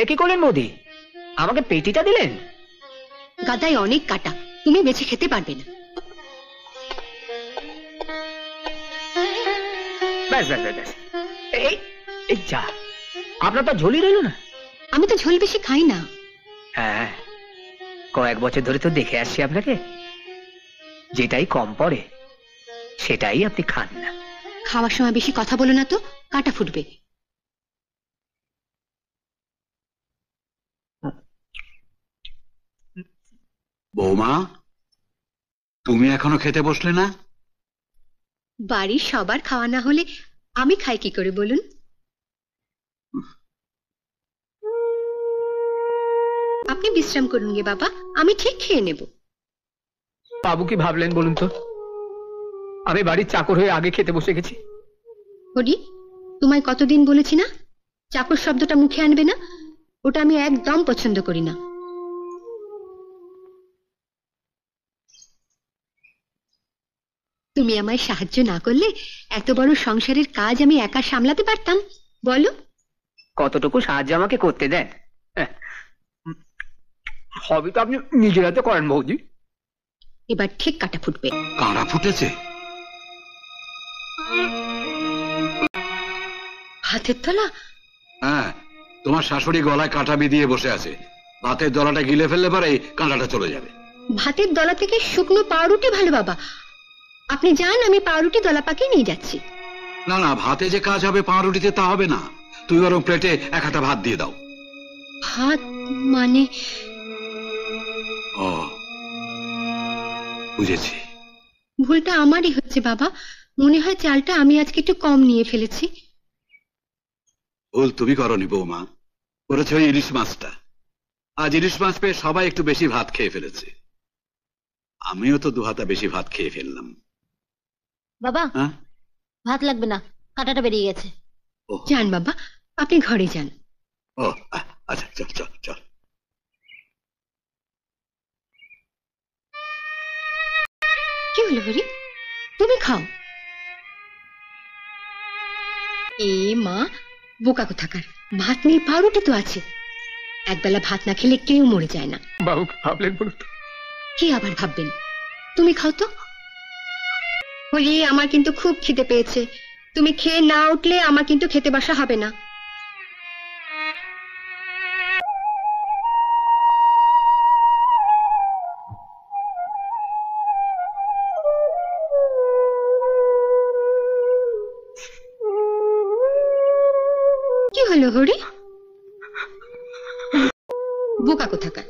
কি করলেন বৌদি? আমাকে পেটিটা দিলেন? গাদায় অনেক কাটা, তুমি বেছে খেতে পারবে না। ব্যাস ব্যাস ব্যাস, এই যা, আপনার তো ঝোলই রইল না। আমি তো ঝোল বেশি খাই না। হ্যাঁ, কয়েক বছর ধরে তো দেখে আসছি আপনাকে, যেটাই কম পড়ে সেটাই আপনি খান না। খাওয়ার সময় বেশি কথা বলো না তো, কাটা ফুটবে। বৌমা, তুমি এখনো খেতে বসলে না? বাড়ির সবার খাওয়া না হলে আমি খাই কি করে বলুন? আপনি বিশ্রাম করুন গে বাবা, আমি ঠিক খেয়ে নেব। বাবু কি ভাবলেন বলুন তো? আমি বাড়ির চাকর হয়ে আগে খেতে বসে গেছি। হরি, তোমায় কতদিন বলেছি না চাকর শব্দটা মুখে আনবে না? ওটা আমি একদম পছন্দ করি না। তুমি আমায় সাহায্য না করলে এত বড় সংসারের কাজ আমি একা সামলাতে পারতাম? বলো। কতটুকু সাহায্য আমাকে করতে দেন? সবই তো আপনি নিজের হাতে করেন বৌদি। এবার ঠিক কাটা ফুটবে। কাঁড়া ফুটেছে? হাতের তলা? হ্যাঁ, তোমার শাশুড়ি গলায় কাঁটা বিধিয়ে বসে আছে। ভাতের দলাটা গিলে ফেললে পরে কাঁটাটা চলে যাবে। ভাতের দলা থেকে শুকনো পাউরুটি ভালো বাবা, আপনি যান, আমি পাউরুটি দলা পাকিয়ে নিয়ে যাচ্ছি। না না, ভাতে যে কাজ হবে পাউরুটিতে তা হবে না। তুই বরং প্লেটে এক হাতা ভাত দিয়ে দাও। ভাত মানে? ও, বুঝেছি। ভুলটা আমারই হচ্ছে বাবা, মনে হয় চালটা আমি আজকে একটু কম নিয়ে ফেলেছি। ভুল তুমি করনি বৌমা, করেছে ওই ইলিশ মাছটা। আজ ইলিশ মাছ পেয়ে সবাই একটু বেশি ভাত খেয়ে ফেলেছে। আমিও তো দু হাতা বেশি ভাত খেয়ে ফেললাম। বাবা, ভাত লাগবে না, কাঁটাটা বেরিয়ে গেছে। যান বাবা, আপনি ঘরে যান। ও আচ্ছা, চল চল চল। কি হলো হরি, তুমি খাও। এ মা, বোকা কোথাকার, ভাত নেই পাউরুটি তো আছে। একবেলা ভাত না খেলে কেউ মরে যায় না। বাবু কি ভাবলেন বলুন তো? কি আবার ভাববেন, তুমি খাও তো। হরি, আমার কিন্তু খুব খিদে পেয়েছে, তুমি খেয়ে না উঠলে আমার কিন্তু খেতে বসা হবে না। কি হলো হরি? বোকা কোথাকার,